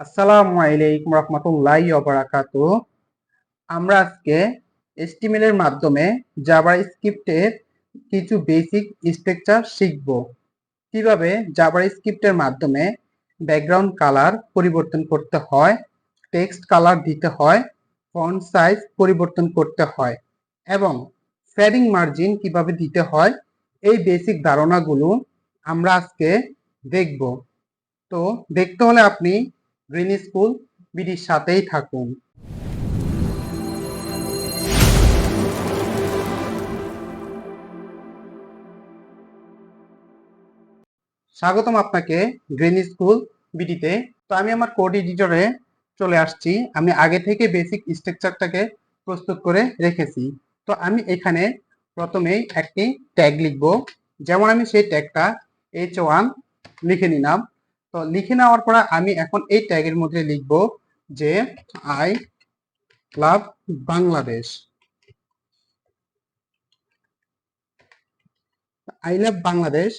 আসসালামু আলাইকুম রহমতুল্লাহি ওয়া বারাকাতুহু। আমরা আজকে HTML এর মাধ্যমে জাভাস্ক্রিপ্টের কিছু বেসিক স্ট্রাকচার শিখব। কিভাবে জাভাস্ক্রিপ্টের মাধ্যমে ব্যাকগ্রাউন্ড কালার পরিবর্তন করতে হয়, টেক্সট কালার দিতে হয়, ফন্ট সাইজ পরিবর্তন করতে হয় এবং ফেডিং মার্জিন কিভাবে দিতে হয়, এই বেসিক ধারণাগুলো আমরা আজকে দেখব। তো দেখতে হলে আপনি গ্রিন স্কুল বিডির সাথেই থাকুন। স্বাগতম আপনাকে গ্রিন স্কুল বিডিতে। তো আমি আমার কোড এডিটরে চলে আসছি। আমি আগে থেকে বেসিক স্ট্রাকচারটাকে প্রস্তুত করে রেখেছি। তো আমি এখানে প্রথমেই একটি ট্যাগ লিখব। যেমন আমি সেই ট্যাগটা H1 লিখে নিলাম। তো লিখে নেওয়ার পর আমি এখন এই ট্যাগের মধ্যে লিখব যে I love Bangladesh. I love Bangladesh.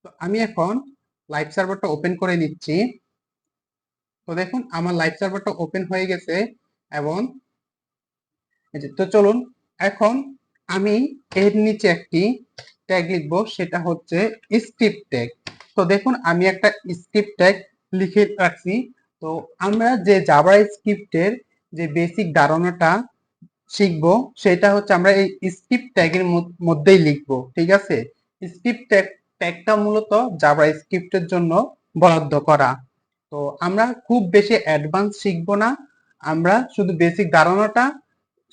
তো আমি এখন লাইভ সার্ভারটা ওপেন করে নিচ্ছি। তো দেখুন আমার লাইভ সার্ভারটা ওপেন হয়ে গেছে এবং তো চলুন এখন আমি এর নিচে একটি ট্যাগ লিখবো, সেটা হচ্ছে স্ক্রিপ্ট ট্যাগ। তো দেখুন আমি একটা স্ক্রিপ্ট ট্যাগ লিখে রাখছি। তো আমরা যে জাভা স্ক্রিপ্টের যে বেসিক ধারণাটা শিখবো সেটা হচ্ছে আমরা এই স্ক্রিপ্ট ট্যাগের মধ্যেই লিখবো, ঠিক আছে। স্ক্রিপ্ট ট্যাগটা মূলত জাভা স্ক্রিপ্টের জন্য বরাদ্দ করা। তো আমরা খুব বেশি অ্যাডভান্স শিখবো না, আমরা শুধু বেসিক ধারণাটা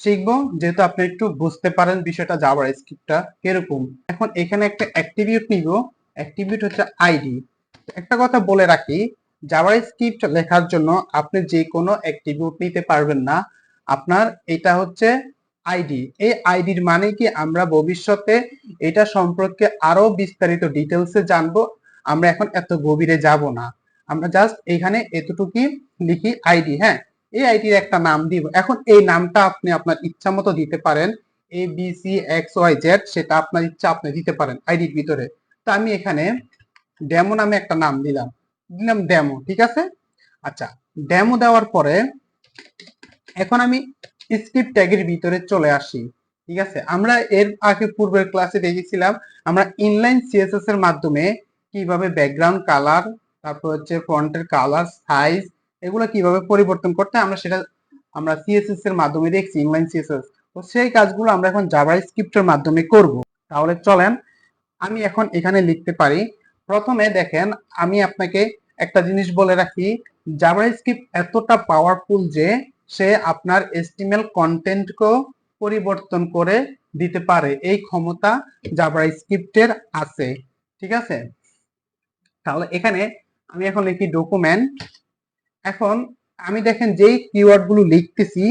শিখবো, যেহেতু আপনি একটু বুঝতে পারেন বিষয়টা জাভা স্ক্রিপ্টটা কিরকম। এখন এখানে একটা অ্যাট্রিবিউট নিব। অ্যাট্রিবিউট হচ্ছে আইডি। একটা কথা বলে রাখি, জাভা স্ক্রিপ্ট লেখার জন্য আপনি যে কোনো অ্যাট্রিবিউট নিতে পারবেন না। আপনার এটা হচ্ছে আইডি। এই আইডির মানে কি, আমরা ভবিষ্যতে এটা সম্পর্কে আরো বিস্তারিত ডিটেলসে জানবো। আমরা এখন এত গভীরে যাব না, আমরা জাস্ট এখানে এতটুকুই লিখি আইডি। হ্যাঁ, এই আইডির একটা নাম দিব। এখন এই নামটা আপনি আপনার ইচ্ছা মতো দিতে পারেন, ABCXYZ, সেটা আপনার ইচ্ছা আপনি দিতে পারেন আইডির ভিতরে। তো আমি এখানে ডেমো নামে একটা নাম দিলাম, ডেমো, ঠিক আছে। আচ্ছা, ডেমো দেওয়ার পরে এখন আমি স্ক্রিপ্ট ট্যাগের ভিতরে চলে আসি, ঠিক আছে। আমরা এর আগে পূর্বের ক্লাসে দেখেছিলাম আমরা ইনলাইন সিএসএস এর মাধ্যমে কিভাবে ব্যাকগ্রাউন্ড কালার, তারপর হচ্ছে ফন্টের কালার, সাইজ, এগুলো কিভাবে পরিবর্তন করতে আমরা সিএসএস এর মাধ্যমে দেখছি, ইনলাইন সিএসএস। তো সেই কাজগুলো আমরা এখন জাভা স্ক্রিপ্টের মাধ্যমে করব। তাহলে চলেন আমি এখন এখানে লিখতে পারি। প্রথমে দেখেন, আমি আপনাকে একটা জিনিস বলে রাখি, জাভাস্ক্রিপ্ট এতটা পাওয়ারফুল যে সে আপনার HTML কন্টেন্টকেও পরিবর্তন করে দিতে পারে, এই ক্ষমতা জাভাস্ক্রিপ্টের আছে, ঠিক আছে। তাহলে এখানে আমি এখন লিখি ডকুমেন্ট। এখন আমি দেখেন যেই কিওয়ার্ড গুলো লিখতেছি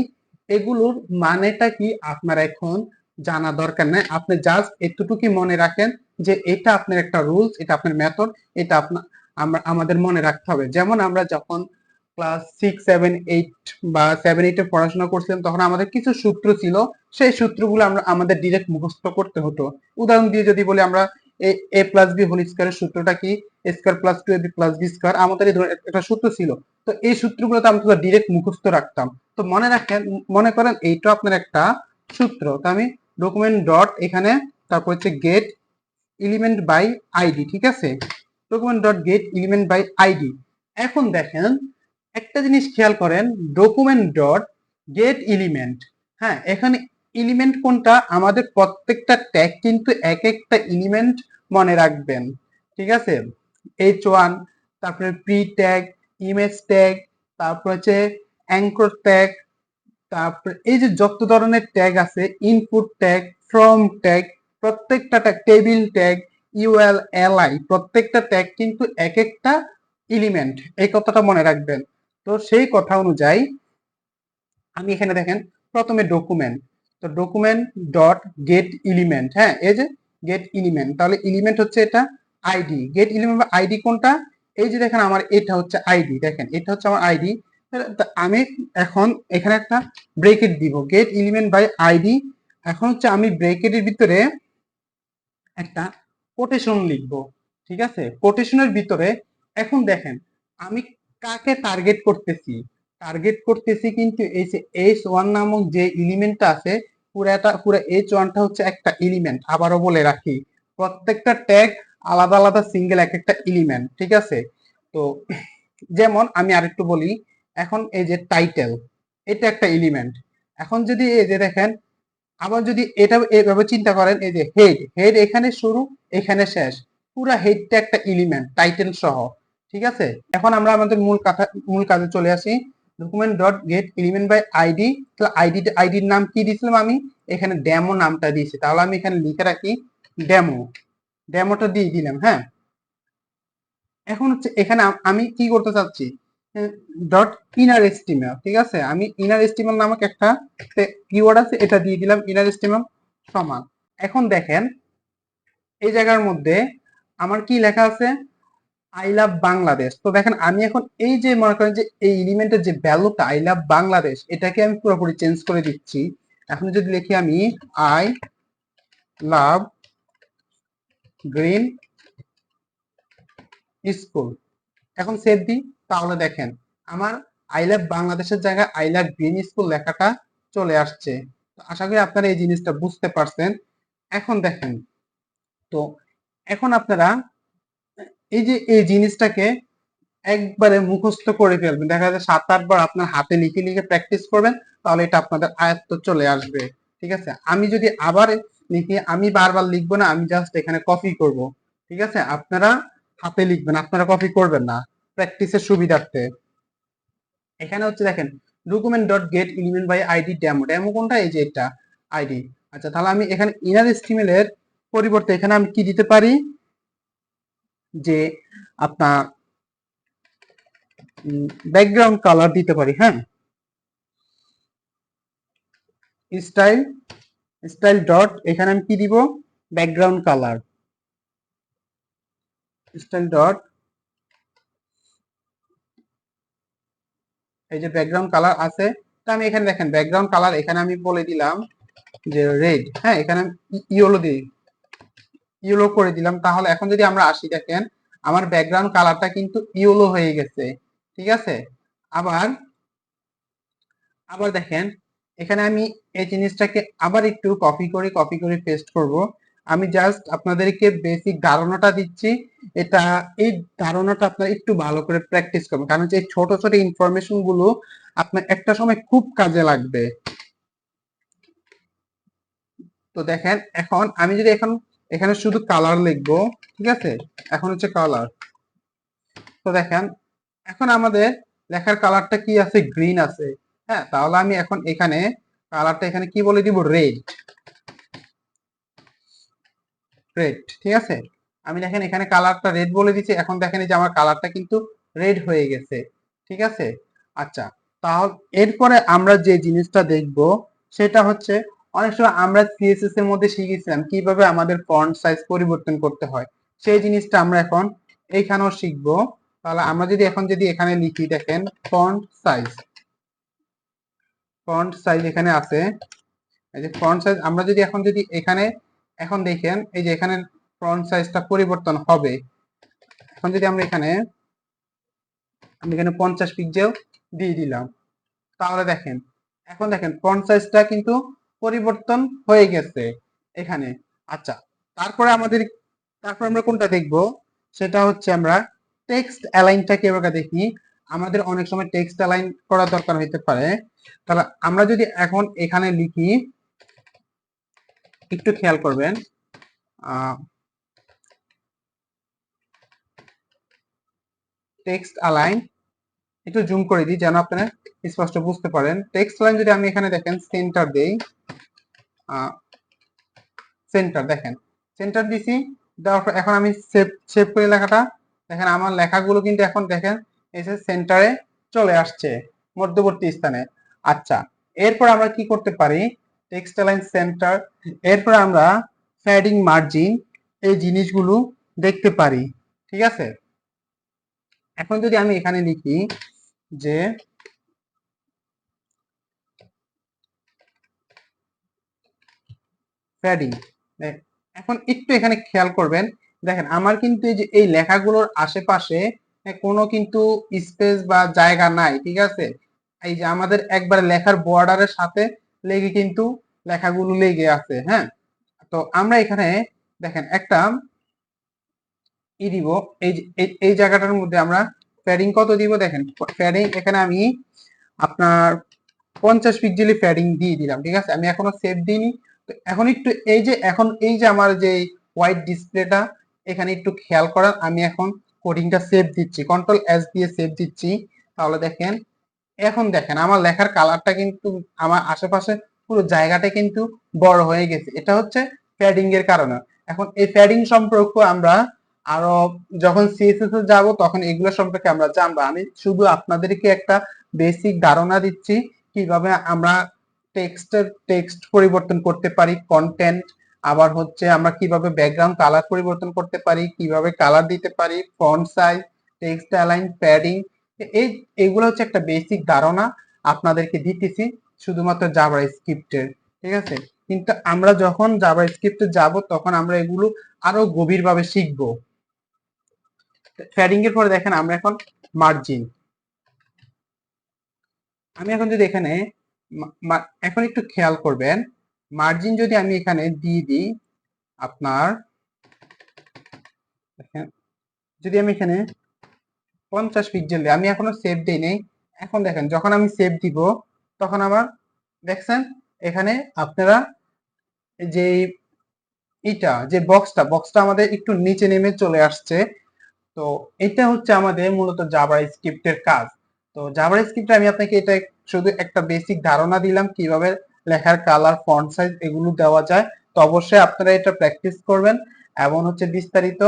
এগুলোর মানেটা কি আপনার এখন জানা দরকার নেই। আপনি জাস্ট এতটুকুই মনে রাখেন যে এটা আপনার একটা রুলস, এটা আপনার মেথড, এটা আপনার আমাদের মনে রাখতে হবে। যেমন আমরা যখন ক্লাস 6, 7, 8 বা 7, 8 এ পড়াশোনা করছিলাম তখন আমাদের কিছু সূত্র ছিল, সেই সূত্রগুলো আমাদের ডিরেক্ট মুখস্থ করতে হতো। উদাহরণ দিয়ে যদি বলি, আমরা এ প্লাস বি হোল স্কয়ারের সূত্রটা কি, A square plus 2ab plus B square, আমাদের এই ধরনের একটা সূত্র ছিল। তো এই সূত্রগুলো তো আমরা ডিরেক্ট মুখস্থ রাখতাম। তো মনে রাখেন, মনে করেন এইটা আপনার একটা সূত্র। তো আমি ডকুমেন্ট ডট এখানে, তারপর হচ্ছে গেট এলিমেন্ট বাই আইডি, ঠিক আছে। Document dot get element by ID. এখন দেখেন একটা জিনিস খেয়াল করেন, ডকুমেন্ট ডট গেট এলিমেন্ট, হ্যাঁ, এখানে এলিমেন্ট কোনটা, আমাদের প্রত্যেকটা ট্যাগ কিন্তু এক একটা এলিমেন্ট মনে রাখবেন, ঠিক আছে। H1, তারপরে প্রি ট্যাগ, ইমেজ ট্যাগ, তারপর হচ্ছে অ্যাঙ্কর ট্যাগ, তারপর এই যে যত ধরনের ট্যাগ আছে, ইনপুট ট্যাগ, ফ্রম ট্যাগ, প্রত্যেকটা tag, table tag, UL, LI, প্রত্যেকটা ট্যাগ কিন্তু এক একটা এলিমেন্ট, এই কথাটা মনে রাখবেন। তো সেই কথা অনুযায়ী আমি এখানে দেখেন প্রথমে ডকুমেন্ট, তো ডকুমেন্ট ডট গেট এলিমেন্ট, হ্যাঁ, এই যে গেট এলিমেন্ট, তাহলে এলিমেন্ট হচ্ছে এটা আইডি। গেট এলিমেন্ট বা আইডি কোনটা, এই যে দেখেন আমার এটা হচ্ছে আইডি, দেখেন এটা হচ্ছে আমার আইডি। আমি এখন এখানে একটা ব্রেকেট দিব, গেট এলিমেন্ট বাই আইডি। এখন হচ্ছে আমি ব্রেকেটের ভিতরে একটা কোটেশন লিখবো, ঠিক আছে। কোটেশনের ভিতরে এখন দেখেন আমি কাকে টার্গেট করতেছি? টার্গেট করতেছি কিন্তু এই যে H1 নামক যে এলিমেন্টটা আছে, পুরো H1টা হচ্ছে একটা এলিমেন্ট। আবারও বলে রাখি, প্রত্যেকটা ট্যাগ আলাদা আলাদা সিঙ্গেল এক একটা এলিমেন্ট, ঠিক আছে? তো যেমন আমি আরেকটু বলি, এখন এই যে টাইটেল, এটা একটা এলিমেন্ট। এখন যদি এই যে দেখেন, আবার যদি এটা এভাবে চিন্তা করেন, এই যে হেড, হেড এখানে শুরু, এখানে শেষ, পুরা হেডটা একটা এলিমেন্ট টাইটেল সহ, ঠিক আছে? এখন আমরা আমাদের মূল কাজে চলে আসি। Document dot get element by ID. তাহলে আইডির নাম কি দিয়েছিলাম আমি? এখানে ডেমো নামটা দিয়েছি, তাহলে আমি এখানে লিখে রাখি ডেমো, ডেমোটা দিয়ে দিলাম। হ্যাঁ, এখন হচ্ছে এখানে আমি কি করতে চাচ্ছি, ডট ইনার এস্টিমেল, ঠিক আছে? আমি ইনার এস্টিমেল নামক একটা কিওয়ার্ড আছে, এটা দিয়ে দিলাম ইনার এস্টিমেল সমান। এখন দেখেন এই জায়গার মধ্যে আমার কি লেখা আছে, আই লাভ বাংলাদেশ। তো দেখেন আমি এখন এই যে মনে করেন যে এই এলিমেন্টের যে ভ্যালুটা আই লাভ বাংলাদেশ, এটাকে আমি পুরোপুরি চেঞ্জ করে দিচ্ছি। এখন যদি লিখি আমি আই লাভ গ্রিন স্কুল, এখন সেভ দিই, তাহলে দেখেন আমার আই লাভ বাংলাদেশের জায়গায় আই লাভ গ্রিন স্কুল লেখাটা চলে আসছে। তো আশা করি আপনারা এই জিনিসটা বুঝতে পারছেন। এখন দেখেন, তো এখন আপনারা এই যে এই জিনিসটাকে একবারে মুখস্থ করে ফেলবেন, দেখা যায় 7-8 বার আপনার হাতে লিখে লিখে প্র্যাকটিস করবেন, তাহলে এটা আপনাদের আয়ত্ত চলে আসবে, ঠিক আছে? আমি যদি আবার লিখি, আমি বারবার লিখবো না, আমি জাস্ট এখানে কপি করব, ঠিক আছে? আপনারা হাতে লিখবেন, আপনারা কপি করবেন না, প্র্যাকটিসের সুবিধার্থে। এখানে হচ্ছে দেখেন document dot get element by ID demo, demo কোনটা? এই যে এটা আইডি। আচ্ছা, তাহলে আমি এখানে ইনার স্টিমেলের পরিবর্তে এখানে আমি কি দিতে পারি, যে আপনার ব্যাকগ্রাউন্ড কালার দিতে পারি। হ্যাঁ, স্টাইল, স্টাইল ডট এখানে আমি কি দিব, ব্যাকগ্রাউন্ড কালার, স্টাইল ডট এই যে ব্যাকগ্রাউন্ড কালার আছে, তো আমি এখানে দেখেন ব্যাকগ্রাউন্ড কালার এখানে আমি বলে দিলাম যে রেড। হ্যাঁ, এখানে ইয়েলো দিই, ইয়েলো করে দিলাম। তাহলে এখন যদি আমরা আসি, দেখেন আমার ব্যাকগ্রাউন্ড কালারটা কিন্তু ইয়েলো হয়ে গেছে, ঠিক আছে? আবার আবার দেখেন এখানে আমি এই জিনিসটাকে আবার একটু কপি করে পেস্ট করব। আমি জাস্ট আপনাদেরকে বেসিক ধারণাটা দিচ্ছি, এটা এই ধারণাটা আপনারা একটু ভালো করে প্র্যাকটিস করবেন, কারণ যে ছোট ছোট ইনফরমেশন গুলো আপনার একটা সময় খুব কাজে লাগবে। তো দেখেন এখন আমি যদি এখন এখানে শুধু কালার লিখবো, ঠিক আছে? এখন হচ্ছে কালার, তো দেখেন এখন আমাদের লেখার কালারটা কি আছে, গ্রিন আছে। হ্যাঁ, তাহলে আমি এখন এখানে কালারটা এখানে কি বলে দিব, রেড, রেড, ঠিক আছে? আমি দেখেন এখানে কালারটা রেড বলে দিচ্ছি, এখন দেখেন এই যে আমার কালারটা কিন্তু রেড হয়ে গেছে, ঠিক আছে? আচ্ছা, তাহলে এরপরে আমরা যে জিনিসটা দেখব সেটা হচ্ছে, অনেক সময় আমরা সিএসএস এর মধ্যে শিখেছিলাম কিভাবে আমাদের ফন্ট সাইজ পরিবর্তন করতে হয়, সেই জিনিসটা আমরা এখন এইখানেও শিখবো। তাহলে আমরা যদি এখন যদি এখানে লিখি, দেখেন ফন্ট সাইজ, ফন্ট সাইজ এখানে আছে, এই যে ফন্ট সাইজ, আমরা যদি এখন যদি এখানে এখন দেখেন এই যে এখানে ফন্ট সাইজটা পরিবর্তন হবে। এখন যদি আমরা এখানে আমি এখানে 50 পিক্সেল দিয়ে দিলাম, তাহলে দেখেন এখন দেখেন ফন্ট সাইজটা কিন্তু পরিবর্তন হয়ে গেছে এখানে। আচ্ছা, তারপরে তারপর আমরা কোনটা দেখব, সেটা হচ্ছে আমরা টেক্সট অ্যালাইনটা কিভাবে দেখি। আমাদের অনেক সময় টেক্সট অ্যালাইন করার দরকার হতে পারে। তাহলে আমরা যদি এখন এখানে লিখি, একটু খেয়াল করবেন, টেক্সট অ্যালাইন, একটু জুম করে দিই যেন আপনারা স্পষ্ট বুঝতে পারেন। টেক্সট লাইন যদি আমি এখানে দেখেন সেন্টার দেই, সেন্টার দেখেন, সেন্টার দিছি, দেওয়ার পর এখন আমি সেভ সেভ করে লেখাটা, দেখেন আমার লেখাগুলো কিন্তু এখন দেখেন এই যে সেন্টারে চলে আসছে, মধ্যবর্তী স্থানে। আচ্ছা, এরপর আমরা কি করতে পারি, টেক্সট লাইন সেন্টার, এরপর আমরা ফ্যাডিং মার্জিন এই জিনিসগুলো দেখতে পারি, ঠিক আছে? এখন যদি আমি এখানে লিখি যে প্যাডিং, এখন একটু এখানে খেয়াল করবেন, দেখেন আমার কিন্তু এই যে এই লেখাগুলোর আশেপাশে কোনো কিন্তু স্পেস বা জায়গা নাই, ঠিক আছে। এই যে আমাদের একবার লেখার বর্ডারের সাথে লেগে কিন্তু লেখাগুলো লেগে আছে, হ্যাঁ। তো আমরা এখানে দেখেন একটা দিব, এই যে এই জায়গাটার মধ্যে আমরা প্যাডিং কত দিব দেখেন। প্যাডিং এখানে আমি আপনার 50 পিক্সেলি প্যাডিং দিয়ে দিলাম, ঠিক আছে। আমি এখনো সেভ দিইনি। তো এখন একটু এই যে আমার যে হোয়াইট ডিসপ্লেটা, এখানে একটু খেয়াল করার, আমি এখন কোডিংটা সেভ দিচ্ছি, কন্ট্রোল এস দিয়ে সেভ দিচ্ছি। তাহলে দেখেন, এখন দেখেন আমার লেখার কালারটা কিন্তু আমার আশেপাশে পুরো জায়গাটা কিন্তু বড় হয়ে গেছে। এটা হচ্ছে প্যাডিং এর কারণে। এখন এই প্যাডিং সম্পর্কে আমরা আরো যখন সিএসএস এ যাব তখন এগুলো সম্পর্কে আমরা জানবো। আমি শুধু আপনাদেরকে একটা বেসিক ধারণা দিচ্ছি কিভাবে আমরা টেক্সট পরিবর্তন করতে পারি, কন্টেন্ট, আবার হচ্ছে আমরা কিভাবে ব্যাকগ্রাউন্ড কালার পরিবর্তন করতে পারি, কিভাবে কালার দিতে পারি, font size, text align, padding. এই এগুলো হচ্ছে একটা বেসিক ধারণা আপনাদেরকে দিতেছি শুধুমাত্র জাভা স্ক্রিপ্টের, ঠিক আছে। কিন্তু আমরা যখন জাভা স্ক্রিপ্টে যাব তখন আমরা এগুলো আরো গভীরভাবে শিখবো। প্যাডিং এর পরে দেখেন আমরা এখন মার্জিন। আমি এখন যদি এখানে এখন একটু খেয়াল করবেন, মার্জিন যদি আমি এখানে দিয়ে দিই আপনার, দেখেন যদি আমি এখানে 50 পিক্সেল দিই, আমি এখনো সেভ দিই নেই। এখন দেখেন যখন আমি সেভ দিব তখন আমার দেখছেন এখানে আপনারা যে যে বক্সটা আমাদের একটু নিচে নেমে চলে আসছে। তো এটা হচ্ছে আমাদের মূলত জাভা স্ক্রিপ্টের কাজ। তো জাভা স্ক্রিপ্টে আমি আপনাকে এটা শুধু একটা বেসিক ধারণা দিলাম কিভাবে লেখার কালার, ফন্ট সাইজ এগুলো দেওয়া যায়। তো অবশ্যই আপনারা এটা প্র্যাকটিস করবেন এবং হচ্ছে বিস্তারিত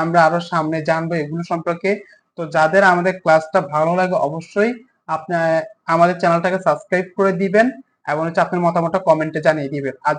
আমরা আরো সামনে জানবো এগুলো সম্পর্কে। তো যাদের আমাদের ক্লাসটা ভালো লাগে অবশ্যই আপনার আমাদের চ্যানেলটাকে সাবস্ক্রাইব করে দিবেন এবং হচ্ছে আপনার মতামতটা কমেন্টে জানিয়ে দিবেন। আর